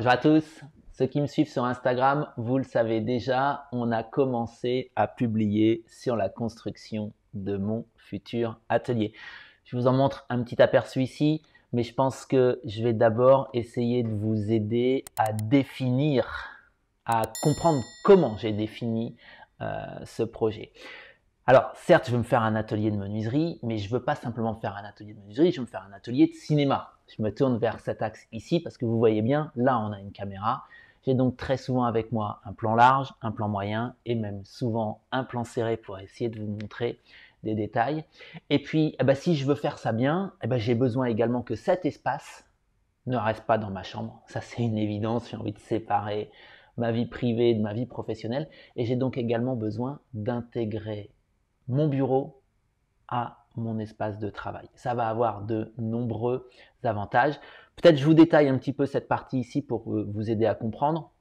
Bonjour à tous, ceux qui me suivent sur Instagram, vous le savez déjà, on a commencé à publier sur la construction de mon futur atelier. Je vous en montre un petit aperçu ici, mais je pense que je vais d'abord essayer de vous aider à définir, à comprendre comment j'ai défini ce projet. Alors, certes, je veux me faire un atelier de menuiserie, mais je veux pas simplement faire un atelier de menuiserie, je veux me faire un atelier de cinéma. Je me tourne vers cet axe ici parce que vous voyez bien, là, on a une caméra. J'ai donc très souvent avec moi un plan large, un plan moyen et même souvent un plan serré pour essayer de vous montrer des détails. Et puis, si je veux faire ça bien, j'ai besoin également que cet espace ne reste pas dans ma chambre. Ça, c'est une évidence. J'ai envie de séparer ma vie privée de ma vie professionnelle. Et j'ai donc également besoin d'intégrer mon bureau à mon espace de travail. Ça va avoir de nombreux avantages. Peut-être je vous détaille un petit peu cette partie ici pour vous aider à comprendre.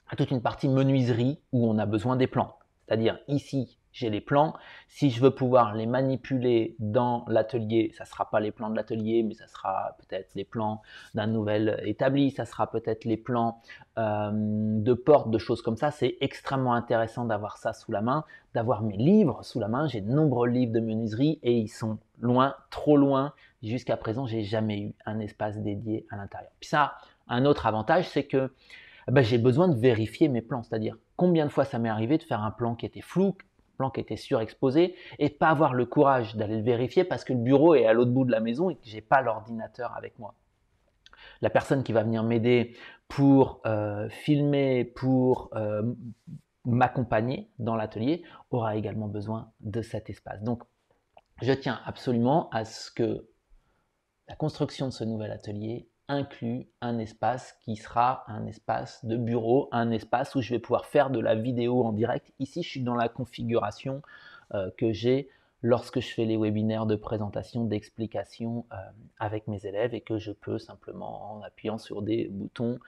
À toute une partie menuiserie où on a besoin des plans. C'est-à-dire ici, j'ai les plans. Si je veux pouvoir les manipuler dans l'atelier, ça ne sera pas les plans de l'atelier, mais ça sera peut-être les plans d'un nouvel établi, ça sera peut-être les plans de porte, de choses comme ça. C'est extrêmement intéressant d'avoir ça sous la main, d'avoir mes livres sous la main. J'ai de nombreux livres de menuiserie et ils sont loin, trop loin. Jusqu'à présent, j'ai jamais eu un espace dédié à l'intérieur. Puis ça, un autre avantage, c'est que j'ai besoin de vérifier mes plans. C'est-à-dire combien de fois ça m'est arrivé de faire un plan qui était flou, un plan qui était surexposé et de pas avoir le courage d'aller le vérifier parce que le bureau est à l'autre bout de la maison et que j'ai pas l'ordinateur avec moi. La personne qui va venir m'aider pour filmer, pour m'accompagner dans l'atelier aura également besoin de cet espace. Donc, je tiens absolument à ce que la construction de ce nouvel atelier inclut un espace qui sera un espace de bureau, un espace où je vais pouvoir faire de la vidéo en direct. Ici, je suis dans la configuration que j'ai lorsque je fais les webinaires de présentation, d'explication avec mes élèves et que je peux simplement, en appuyant sur des boutons,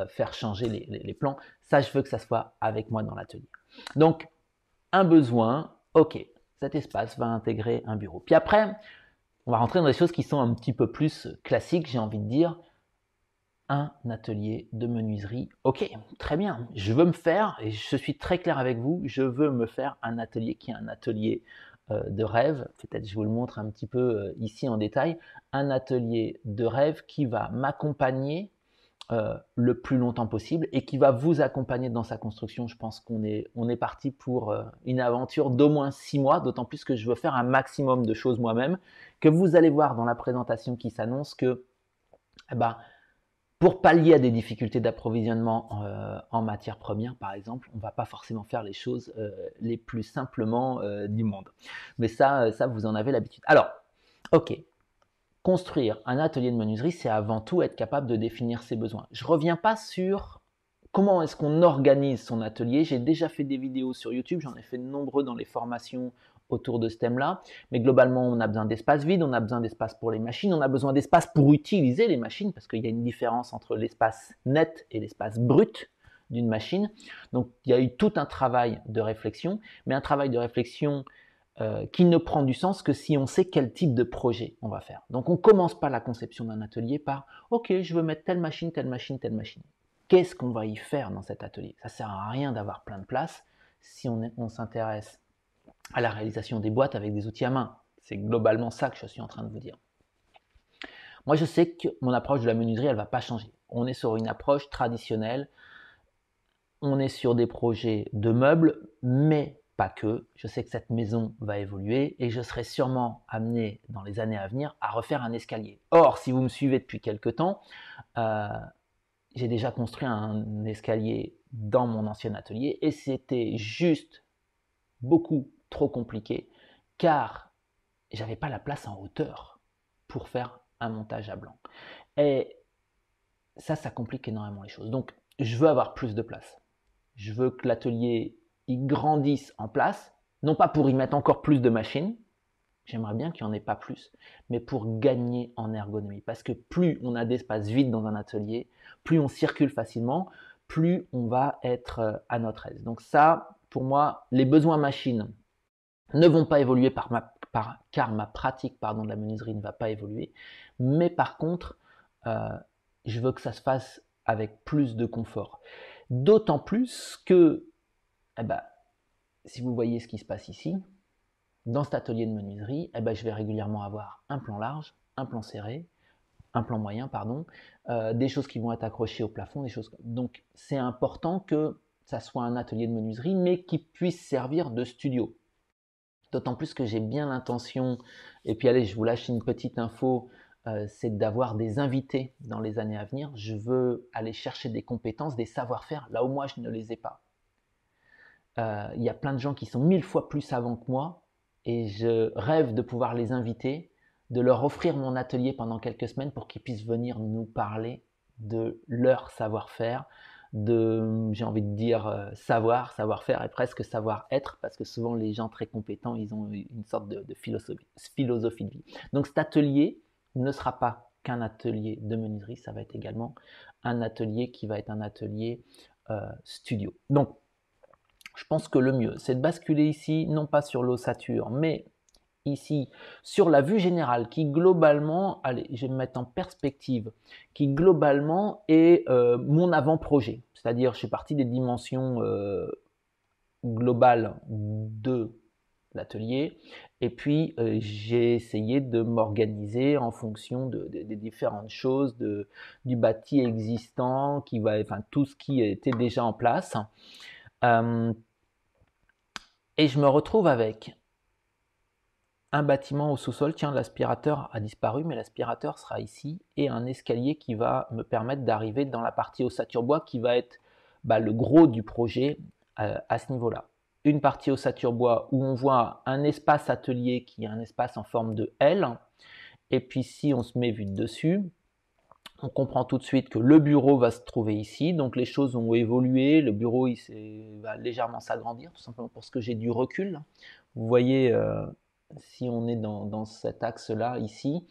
faire changer les plans. Ça, je veux que ça soit avec moi dans l'atelier. Donc, un besoin, ok, cet espace va intégrer un bureau. Puis après, on va rentrer dans des choses qui sont un petit peu plus classiques, j'ai envie de dire. Un atelier de menuiserie. Ok, très bien. Je veux me faire, et je suis très clair avec vous, je veux me faire un atelier qui est un atelier de rêve. Peut-être je vous le montre un petit peu ici en détail. Un atelier de rêve qui va m'accompagner le plus longtemps possible et qui va vous accompagner dans sa construction. Je pense qu'on est parti pour une aventure d'au moins 6 mois, d'autant plus que je veux faire un maximum de choses moi-même, que vous allez voir dans la présentation qui s'annonce que pour pallier à des difficultés d'approvisionnement en matières premières, par exemple, on ne va pas forcément faire les choses les plus simplement du monde. Mais ça, vous en avez l'habitude. Alors, ok, construire un atelier de menuiserie, c'est avant tout être capable de définir ses besoins. Je ne reviens pas sur comment est-ce qu'on organise son atelier. J'ai déjà fait des vidéos sur YouTube, j'en ai fait de nombreux dans les formations autour de ce thème-là. Mais globalement, on a besoin d'espace vide, on a besoin d'espace pour les machines, on a besoin d'espace pour utiliser les machines, parce qu'il y a une différence entre l'espace net et l'espace brut d'une machine. Donc, il y a eu tout un travail de réflexion, mais un travail de réflexion qui ne prend du sens que si on sait quel type de projet on va faire. Donc, on ne commence pas la conception d'un atelier par « Ok, je veux mettre telle machine, telle machine, telle machine ». Qu'est-ce qu'on va y faire dans cet atelier? Ça ne sert à rien d'avoir plein de place si on s'intéresse à la réalisation des boîtes avec des outils à main. C'est globalement ça que je suis en train de vous dire. Moi, je sais que mon approche de la menuiserie, elle ne va pas changer. On est sur une approche traditionnelle. On est sur des projets de meubles, mais pas que. Je sais que cette maison va évoluer et je serai sûrement amené dans les années à venir à refaire un escalier. Or, si vous me suivez depuis quelques temps, j'ai déjà construit un escalier dans mon ancien atelier et c'était juste beaucoup trop compliqué car j'avais pas la place en hauteur pour faire un montage à blanc. Et ça complique énormément les choses. Donc, je veux avoir plus de place. Je veux que l'atelier il grandisse en place, non pas pour y mettre encore plus de machines, j'aimerais bien qu'il n'y en ait pas plus, mais pour gagner en ergonomie. Parce que plus on a d'espace vide dans un atelier, plus on circule facilement, plus on va être à notre aise. Donc ça, pour moi, les besoins machines ne vont pas évoluer car ma pratique de la menuiserie ne va pas évoluer. Mais par contre, je veux que ça se fasse avec plus de confort. D'autant plus que, si vous voyez ce qui se passe ici, dans cet atelier de menuiserie, je vais régulièrement avoir un plan large, un plan serré, un plan moyen, pardon, des choses qui vont être accrochées au plafond, des choses. Donc, c'est important que ça soit un atelier de menuiserie, mais qui puisse servir de studio. D'autant plus que j'ai bien l'intention, et puis allez, je vous lâche une petite info, c'est d'avoir des invités dans les années à venir. Je veux aller chercher des compétences, des savoir-faire, là où moi je ne les ai pas. Il y a plein de gens qui sont 1000 fois plus savants que moi, et je rêve de pouvoir les inviter, de leur offrir mon atelier pendant quelques semaines pour qu'ils puissent venir nous parler de leur savoir-faire, j'ai envie de dire savoir-faire et presque savoir-être, parce que souvent les gens très compétents, ils ont une sorte de philosophie de vie. Donc cet atelier ne sera pas qu'un atelier de menuiserie, ça va être également un atelier qui va être un atelier studio. Donc, je pense que le mieux, c'est de basculer ici, non pas sur l'ossature, mais ici, sur la vue générale, qui globalement, allez, je vais me mettre en perspective, qui globalement est mon avant-projet. C'est-à-dire, je suis parti des dimensions globales de l'atelier, et puis j'ai essayé de m'organiser en fonction des différentes choses, du bâti existant, enfin tout ce qui était déjà en place. Et je me retrouve avec un bâtiment au sous-sol. Tiens, l'aspirateur a disparu, mais l'aspirateur sera ici, et un escalier qui va me permettre d'arriver dans la partie ossature bois qui va être le gros du projet à ce niveau-là. Une partie ossature bois où on voit un espace atelier qui est un espace en forme de L, et puis si on se met vue de dessus, on comprend tout de suite que le bureau va se trouver ici, donc les choses ont évolué, le bureau va légèrement s'agrandir, tout simplement parce que j'ai du recul. Vous voyez, si on est dans cet axe-là, ici,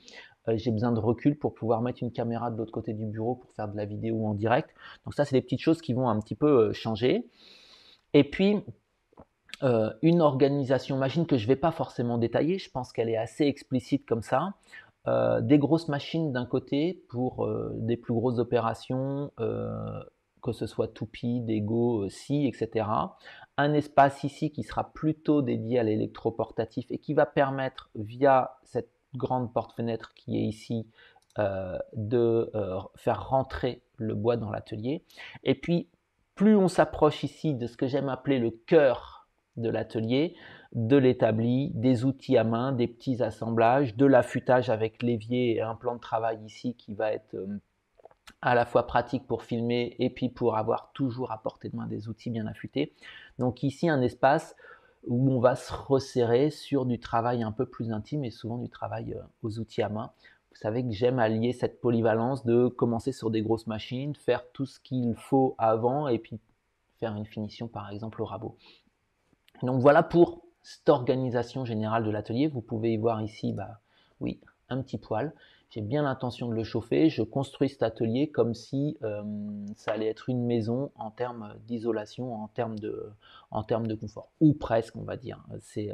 j'ai besoin de recul pour pouvoir mettre une caméra de l'autre côté du bureau pour faire de la vidéo en direct. Donc ça, c'est des petites choses qui vont un petit peu changer. Et puis, une organisation machine que je ne vais pas forcément détailler, je pense qu'elle est assez explicite comme ça. Des grosses machines d'un côté pour des plus grosses opérations, que ce soit toupie, dégo, scie, etc. Un espace ici qui sera plutôt dédié à l'électroportatif et qui va permettre, via cette grande porte-fenêtre qui est ici, de faire rentrer le bois dans l'atelier. Et puis, plus on s'approche ici de ce que j'aime appeler le cœur de l'atelier, de l'établi, des outils à main, des petits assemblages, de l'affûtage avec l'évier et un plan de travail ici qui va être à la fois pratique pour filmer et puis pour avoir toujours à portée de main des outils bien affûtés. Donc ici, un espace où on va se resserrer sur du travail un peu plus intime et souvent du travail aux outils à main. Vous savez que j'aime allier cette polyvalence de commencer sur des grosses machines, faire tout ce qu'il faut avant et puis faire une finition par exemple au rabot. Donc voilà pour cette organisation générale de l'atelier. Vous pouvez y voir ici, oui, un petit poêle. J'ai bien l'intention de le chauffer. Je construis cet atelier comme si ça allait être une maison en termes d'isolation, en termes de confort, ou presque, on va dire. Je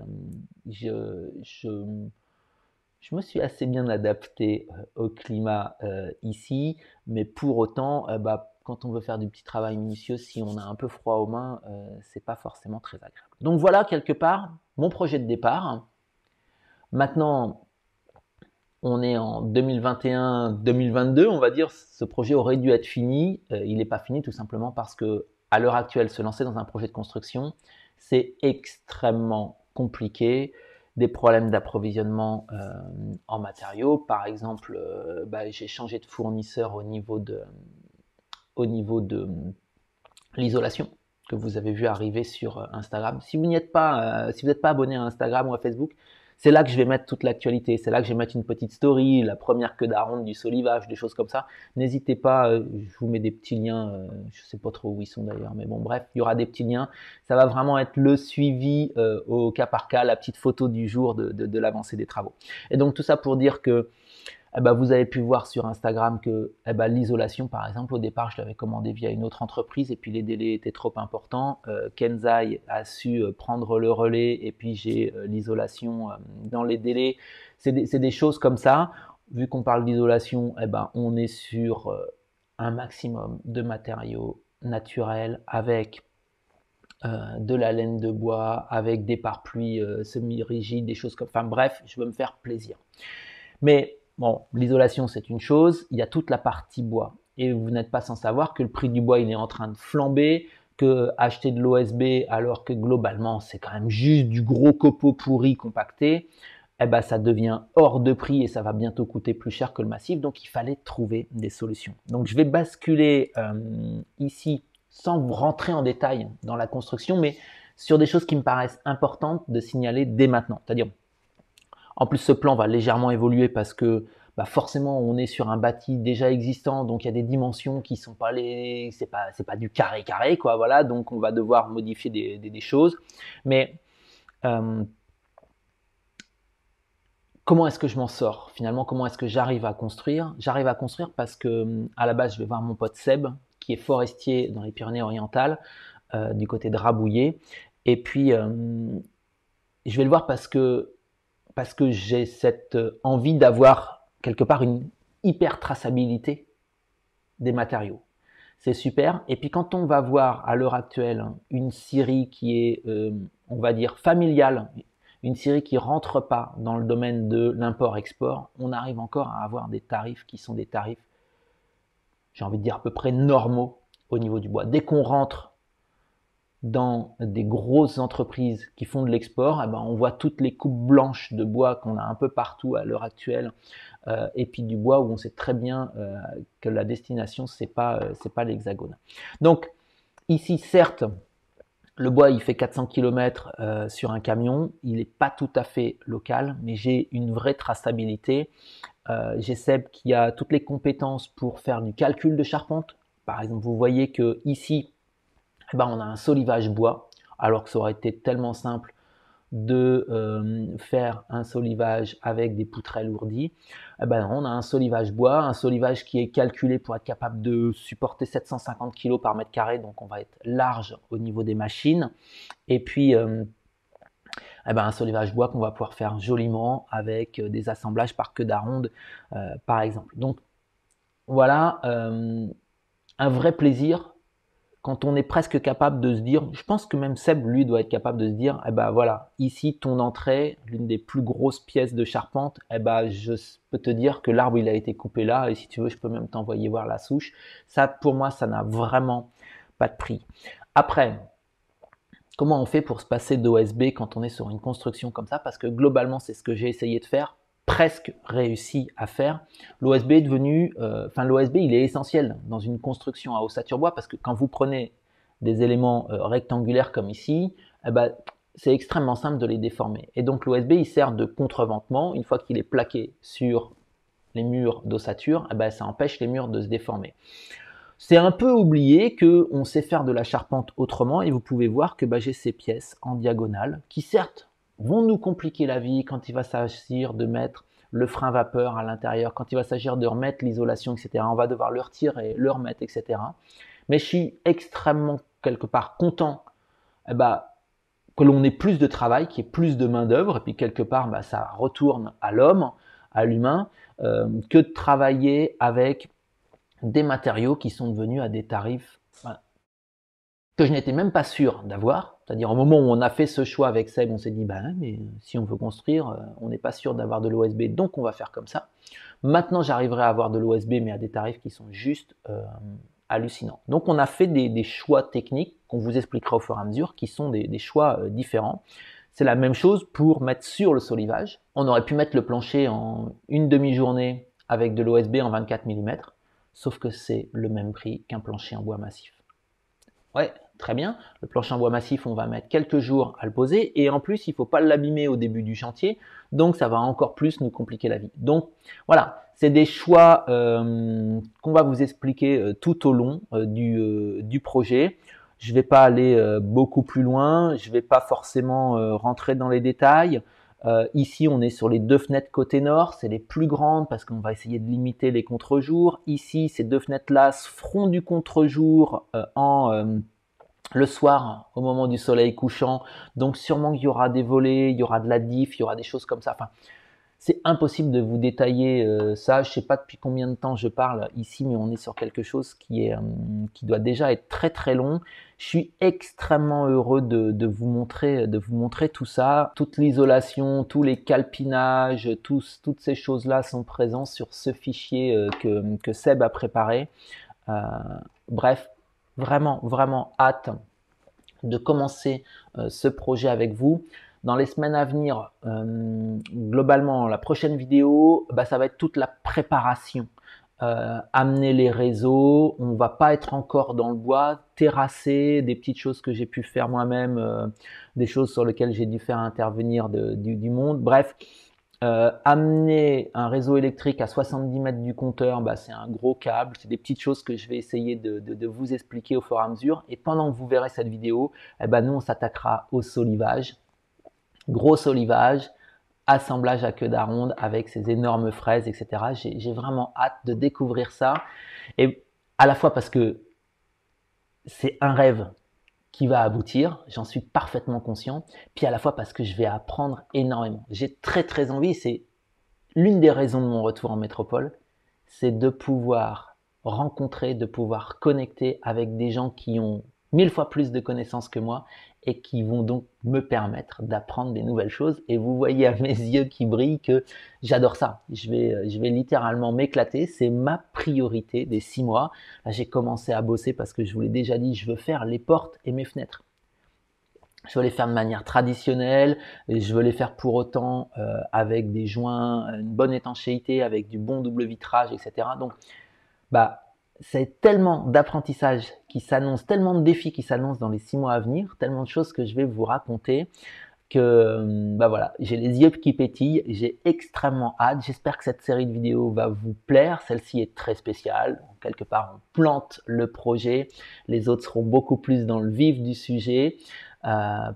me suis assez bien adapté au climat ici, mais pour autant, quand on veut faire du petit travail minutieux, si on a un peu froid aux mains, c'est pas forcément très agréable. Donc voilà quelque part mon projet de départ. Maintenant, on est en 2021-2022, on va dire, ce projet aurait dû être fini. Il n'est pas fini tout simplement parce que à l'heure actuelle, se lancer dans un projet de construction, c'est extrêmement compliqué. Des problèmes d'approvisionnement en matériaux. Par exemple, j'ai changé de fournisseur au niveau de l'isolation que vous avez vu arriver sur Instagram. Si vous n'êtes pas, si vous n'êtes pas abonné à Instagram ou à Facebook, c'est là que je vais mettre toute l'actualité. C'est là que je vais mettre une petite story, la première queue d'aronde du solivage, des choses comme ça. N'hésitez pas, je vous mets des petits liens. Je sais pas trop où ils sont d'ailleurs, mais bon, bref, il y aura des petits liens. Ça va vraiment être le suivi au cas par cas, la petite photo du jour de l'avancée des travaux. Et donc tout ça pour dire que vous avez pu voir sur Instagram que l'isolation, par exemple, au départ, je l'avais commandé via une autre entreprise et puis les délais étaient trop importants. Kenzai a su prendre le relais et puis j'ai l'isolation dans les délais. C'est des choses comme ça. Vu qu'on parle d'isolation, on est sur un maximum de matériaux naturels avec de la laine de bois, avec des pare-pluis semi-rigides, des choses comme... Enfin bref, je veux me faire plaisir. Mais bon, l'isolation, c'est une chose. Il y a toute la partie bois. Et vous n'êtes pas sans savoir que le prix du bois, il est en train de flamber, que acheter de l'OSB, alors que globalement, c'est quand même juste du gros copeaux pourri compacté, eh ben, ça devient hors de prix et ça va bientôt coûter plus cher que le massif. Donc, il fallait trouver des solutions. Donc, je vais basculer ici sans rentrer en détail dans la construction, mais sur des choses qui me paraissent importantes de signaler dès maintenant. C'est-à-dire, en plus, ce plan va légèrement évoluer parce que forcément, on est sur un bâti déjà existant, donc il y a des dimensions qui sont pas c'est pas du carré carré quoi. Voilà, donc on va devoir modifier des choses. Mais comment est-ce que je m'en sors finalement? Comment est-ce que j'arrive à construire? J'arrive à construire parce que à la base, je vais voir mon pote Seb, qui est forestier dans les Pyrénées-Orientales, du côté de Rabouillet, et puis je vais le voir parce que j'ai cette envie d'avoir quelque part une hyper traçabilité des matériaux. C'est super. Et puis quand on va voir à l'heure actuelle une scierie qui est, on va dire, familiale, une scierie qui rentre pas dans le domaine de l'import-export, on arrive encore à avoir des tarifs qui sont des tarifs, j'ai envie de dire à peu près normaux au niveau du bois. Dès qu'on rentre dans des grosses entreprises qui font de l'export, eh ben, on voit toutes les coupes blanches de bois qu'on a un peu partout à l'heure actuelle, et puis du bois où on sait très bien que la destination c'est pas l'Hexagone. Donc ici certes le bois il fait 400 km sur un camion, il n'est pas tout à fait local, mais j'ai une vraie traçabilité. J'ai Seb qui a toutes les compétences pour faire du calcul de charpente. Par exemple, vous voyez que ici on a un solivage bois, alors que ça aurait été tellement simple de faire un solivage avec des poutrelles ourdies. On a un solivage bois, un solivage qui est calculé pour être capable de supporter 750 kg par mètre carré, donc on va être large au niveau des machines. Et puis un solivage bois qu'on va pouvoir faire joliment avec des assemblages par queue d'aronde, par exemple. Donc voilà, un vrai plaisir quand on est presque capable de se dire, je pense que même Seb, lui, doit être capable de se dire, voilà, ici, ton entrée, l'une des plus grosses pièces de charpente, je peux te dire que l'arbre, il a été coupé là, et si tu veux, je peux même t'envoyer voir la souche. Ça, pour moi, ça n'a vraiment pas de prix. Après, comment on fait pour se passer d'OSB quand on est sur une construction comme ça? Parce que globalement, c'est ce que j'ai essayé de faire, presque réussi à faire. L'OSB est devenu, l'OSB il est essentiel dans une construction à ossature bois parce que quand vous prenez des éléments rectangulaires comme ici, c'est extrêmement simple de les déformer. Et donc l'OSB il sert de contreventement. Une fois qu'il est plaqué sur les murs d'ossature, ça empêche les murs de se déformer. C'est un peu oublié qu'on sait faire de la charpente autrement et vous pouvez voir que j'ai ces pièces en diagonale qui certes vont nous compliquer la vie quand il va s'agir de mettre le frein vapeur à l'intérieur, quand il va s'agir de remettre l'isolation, etc. On va devoir le retirer, le remettre, etc. Mais je suis extrêmement quelque part content que l'on ait plus de travail, qu'il y ait plus de main d'œuvre, et puis quelque part ça retourne à l'homme, à l'humain, que de travailler avec des matériaux qui sont devenus à des tarifs que je n'étais même pas sûr d'avoir. C'est-à-dire au moment où on a fait ce choix avec Seb, on s'est dit mais si on veut construire, on n'est pas sûr d'avoir de l'OSB, donc on va faire comme ça. Maintenant, j'arriverai à avoir de l'OSB, mais à des tarifs qui sont juste hallucinants. Donc on a fait des choix techniques qu'on vous expliquera au fur et à mesure, qui sont des choix différents. C'est la même chose pour mettre sur le solivage. On aurait pu mettre le plancher en une demi-journée avec de l'OSB en 24 mm. Sauf que c'est le même prix qu'un plancher en bois massif. Ouais, très bien. Le plancher en bois massif, on va mettre quelques jours à le poser. Et en plus, il ne faut pas l'abîmer au début du chantier. Donc, ça va encore plus nous compliquer la vie. Donc, voilà, c'est des choix qu'on va vous expliquer tout au long du projet. Je ne vais pas aller beaucoup plus loin. Je ne vais pas forcément rentrer dans les détails. Ici, on est sur les deux fenêtres côté nord, c'est les plus grandes parce qu'on va essayer de limiter les contre-jours. Ici, ces deux fenêtres-là se feront du contre-jour le soir, au moment du soleil couchant. Donc, sûrement qu'il y aura des volets, il y aura de la diff, il y aura des choses comme ça. Enfin, C'est impossible de vous détailler ça. Je sais pas depuis combien de temps je parle ici, mais on est sur quelque chose qui doit déjà être très très long. Je suis extrêmement heureux de vous montrer tout ça, toute l'isolation, tous les calpinages, toutes ces choses-là sont présents sur ce fichier que Seb a préparé. Bref, vraiment vraiment hâte de commencer ce projet avec vous. Dans les semaines à venir, globalement, la prochaine vidéo, ça va être toute la préparation. Amener les réseaux, on va pas être encore dans le bois, terrasser, des petites choses que j'ai pu faire moi-même, des choses sur lesquelles j'ai dû faire intervenir du monde. Bref, amener un réseau électrique à 70 mètres du compteur, c'est un gros câble. C'est des petites choses que je vais essayer de vous expliquer au fur et à mesure. Et pendant que vous verrez cette vidéo, nous, on s'attaquera au solivage. Gros solivage, assemblage à queue d'aronde avec ces énormes fraises, etc. J'ai vraiment hâte de découvrir ça. Et à la fois parce que c'est un rêve qui va aboutir, j'en suis parfaitement conscient, puis à la fois parce que je vais apprendre énormément. J'ai très très envie, c'est l'une des raisons de mon retour en métropole, c'est de pouvoir rencontrer, de pouvoir connecter avec des gens qui ont 1000 fois plus de connaissances que moi et qui vont donc me permettre d'apprendre des nouvelles choses. Et vous voyez à mes yeux qui brillent que j'adore ça. Je vais littéralement m'éclater. C'est ma priorité des 6 mois. Là, j'ai commencé à bosser parce que je vous l'ai déjà dit, je veux faire les portes et mes fenêtres. Je veux les faire de manière traditionnelle, et je veux les faire pour autant avec des joints, une bonne étanchéité, avec du bon double vitrage, etc. Donc, c'est tellement d'apprentissage qui s'annonce, tellement de défis qui s'annoncent dans les 6 mois à venir, tellement de choses que je vais vous raconter que voilà, j'ai les yeux qui pétillent, j'ai extrêmement hâte. J'espère que cette série de vidéos va vous plaire. Celle-ci est très spéciale. Quelque part, on plante le projet. Les autres seront beaucoup plus dans le vif du sujet.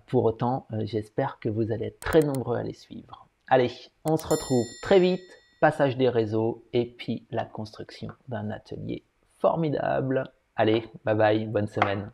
Pour autant, j'espère que vous allez être très nombreux à les suivre. Allez, on se retrouve très vite. Passage des réseaux et puis la construction d'un atelier formidable. Allez, bye bye, bonne semaine.